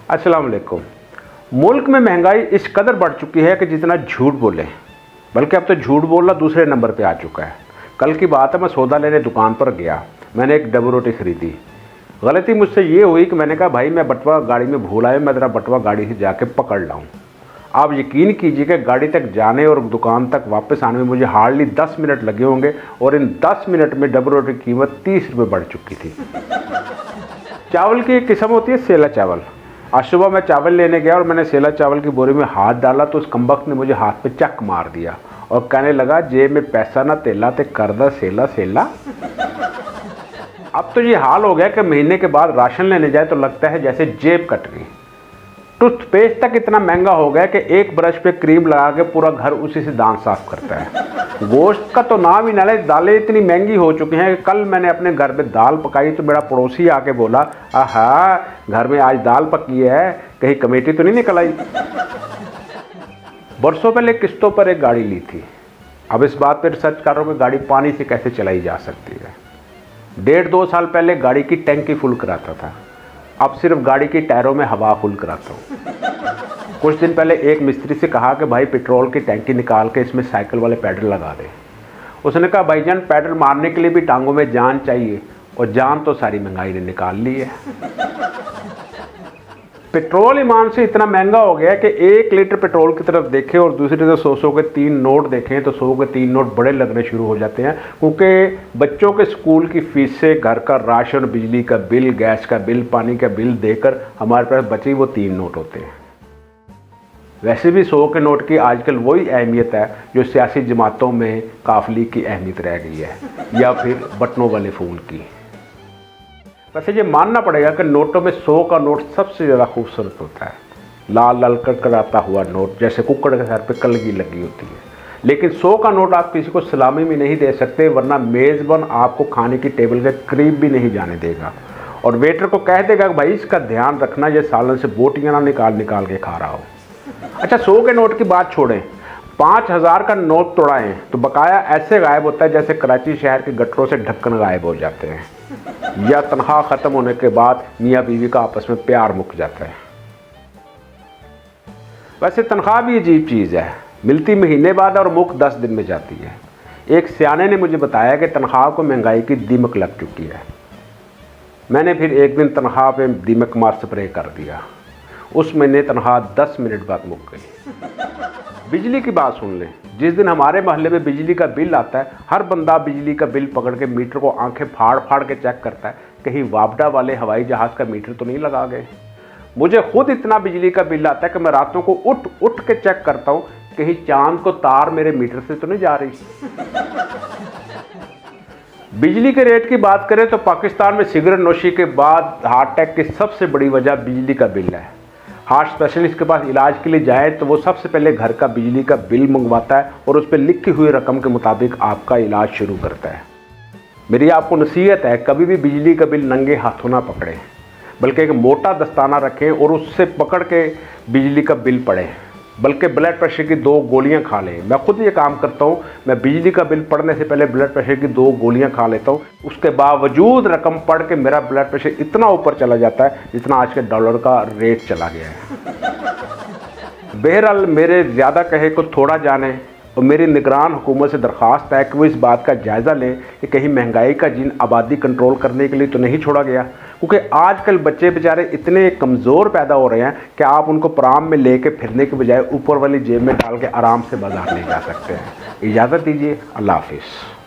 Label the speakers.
Speaker 1: अस्सलाम वालेकुम। मुल्क में महंगाई इस कदर बढ़ चुकी है कि जितना झूठ बोलें, बल्कि अब तो झूठ बोलना दूसरे नंबर पे आ चुका है। कल की बात है, मैं सौदा लेने दुकान पर गया। मैंने एक डबल रोटी ख़रीदी। गलती मुझसे ये हुई कि मैंने कहा भाई मैं बटवा गाड़ी में भूल आया, मैं ज़रा बटवा गाड़ी से जाके पकड़ लाऊं। आप यकीन कीजिए कि गाड़ी तक जाने और दुकान तक वापस आने में मुझे हार्डली 10 मिनट लगे होंगे और इन 10 मिनट में डबल रोटी की कीमत 30 रुपये बढ़ चुकी थी। चावल की एक किस्म होती है सेला चावल। आज सुबह मैं चावल लेने गया और मैंने सेला चावल की बोरी में हाथ डाला तो उस कमबख्त ने मुझे हाथ पे चक मार दिया और कहने लगा जेब में पैसा ना तेला ते करदा सेला सेला। अब तो ये हाल हो गया कि महीने के बाद राशन लेने जाए तो लगता है जैसे जेब कट गई। टूथपेस्ट तक इतना महंगा हो गया कि एक ब्रश पे क्रीम लगा के पूरा घर उसी से दांत साफ करता है। गोश्त का तो नाम ही ना ले, दालें इतनी महंगी हो चुकी हैं कि कल मैंने अपने घर पे दाल पकाई तो मेरा पड़ोसी आके बोला, आहा घर में आज दाल पकी है, कहीं कमेटी तो नहीं निकल आई। बरसों पहले किस्तों पर एक गाड़ी ली थी। अब इस बात पर रिसर्च कर रहा हूँ कि गाड़ी पानी से कैसे चलाई जा सकती है। 1.5-2 साल पहले गाड़ी की टैंकी फुल कराता था, अब सिर्फ गाड़ी की टायरों में हवा फुल कराता हूँ। कुछ दिन पहले एक मिस्त्री से कहा कि भाई पेट्रोल की टैंकी निकाल के इसमें साइकिल वाले पैडल लगा दे। उसने कहा भाईजान पैडल मारने के लिए भी टांगों में जान चाहिए, और जान तो सारी महंगाई ने निकाल ली है। पेट्रोल ईमान से इतना महंगा हो गया कि 1 लीटर पेट्रोल की तरफ देखें और दूसरी तरफ 100 के 3 नोट देखें तो 100 के 3 नोट बड़े लगने शुरू हो जाते हैं, क्योंकि बच्चों के स्कूल की फीस से घर का राशन, बिजली का बिल, गैस का बिल, पानी का बिल देकर हमारे पास बचे वो 3 नोट होते हैं। वैसे भी 100 के नोट की आजकल वही अहमियत है जो सियासी जमातों में काफली की अहमियत रह गई है, या फिर बटनों वाले फूल की। वैसे ये मानना पड़ेगा कि नोटों में 100 का नोट सबसे ज़्यादा खूबसूरत होता है। लाल लाल कड़कड़ाता हुआ नोट, जैसे कुक्कड़ के सर पे कलगी लगी होती है। लेकिन 100 का नोट आप किसी को सलामी में नहीं दे सकते, वरना मेज़बान आपको खाने की टेबल के करीब भी नहीं जाने देगा और वेटर को कह देगा कि भाई इसका ध्यान रखना, ये सालन से बोटियाँ ना निकाल के खा रहा हो। अच्छा 100 के नोट की बात छोड़ें, 5000 का नोट तोड़ाएं तो बकाया ऐसे गायब होता है जैसे कराची शहर के गटरों से ढक्कन गायब हो जाते हैं, या तनख्वाह ख़त्म होने के बाद मियाँ बीवी का आपस में प्यार मुक जाता है। वैसे तनख्वाह भी अजीब चीज़ है, मिलती महीने बाद और मुक 10 दिन में जाती है। एक सियाने ने मुझे बताया कि तनख्वाह को महंगाई की दीमक लग चुकी है। मैंने फिर एक दिन तनख्वाह पे दीमक मार स्प्रे कर दिया। उस महीने तनख्वाह 10 मिनट बाद मुक गई। बिजली की बात सुन लें, जिस दिन हमारे मोहल्ले में बिजली का बिल आता है, हर बंदा बिजली का बिल पकड़ के मीटर को आंखें फाड़ फाड़ के चेक करता है, कहीं वापडा वाले हवाई जहाज़ का मीटर तो नहीं लगा गए। मुझे खुद इतना बिजली का बिल आता है कि मैं रातों को उठ उठ के चेक करता हूँ, कहीं चांद को तार मेरे मीटर से तो नहीं जा रही। बिजली के रेट की बात करें तो पाकिस्तान में सिगरेट नोशी के बाद हार्ट अटैक की सबसे बड़ी वजह बिजली का बिल है। हार्ट स्पेशलिस्ट के पास इलाज के लिए जाए तो वो सबसे पहले घर का बिजली का बिल मंगवाता है और उस पर लिखी हुई रकम के मुताबिक आपका इलाज शुरू करता है। मेरी आपको नसीहत है, कभी भी बिजली का बिल नंगे हाथों ना पकड़ें, बल्कि एक मोटा दस्ताना रखें और उससे पकड़ के बिजली का बिल पढ़ें, बल्कि ब्लड प्रेशर की 2 गोलियां खा लें। मैं खुद ये काम करता हूँ, मैं बिजली का बिल पढ़ने से पहले ब्लड प्रेशर की 2 गोलियां खा लेता हूँ। उसके बावजूद रकम पढ़ के मेरा ब्लड प्रेशर इतना ऊपर चला जाता है जितना आज के डॉलर का रेट चला गया है। बहरहाल मेरे ज़्यादा कहे को थोड़ा जाने और मेरी निगरान हुकूमत से दरख्वास्त है कि वो इस बात का जायज़ा लें कि कहीं महंगाई का जिन आबादी कंट्रोल करने के लिए तो नहीं छोड़ा गया, क्योंकि आजकल बच्चे बेचारे इतने कमज़ोर पैदा हो रहे हैं कि आप उनको पराम में लेके फिरने के बजाय ऊपर वाली जेब में डाल के आराम से बाजार ले जा सकते हैं। इजाज़त दीजिए, अल्लाह हाफिज़।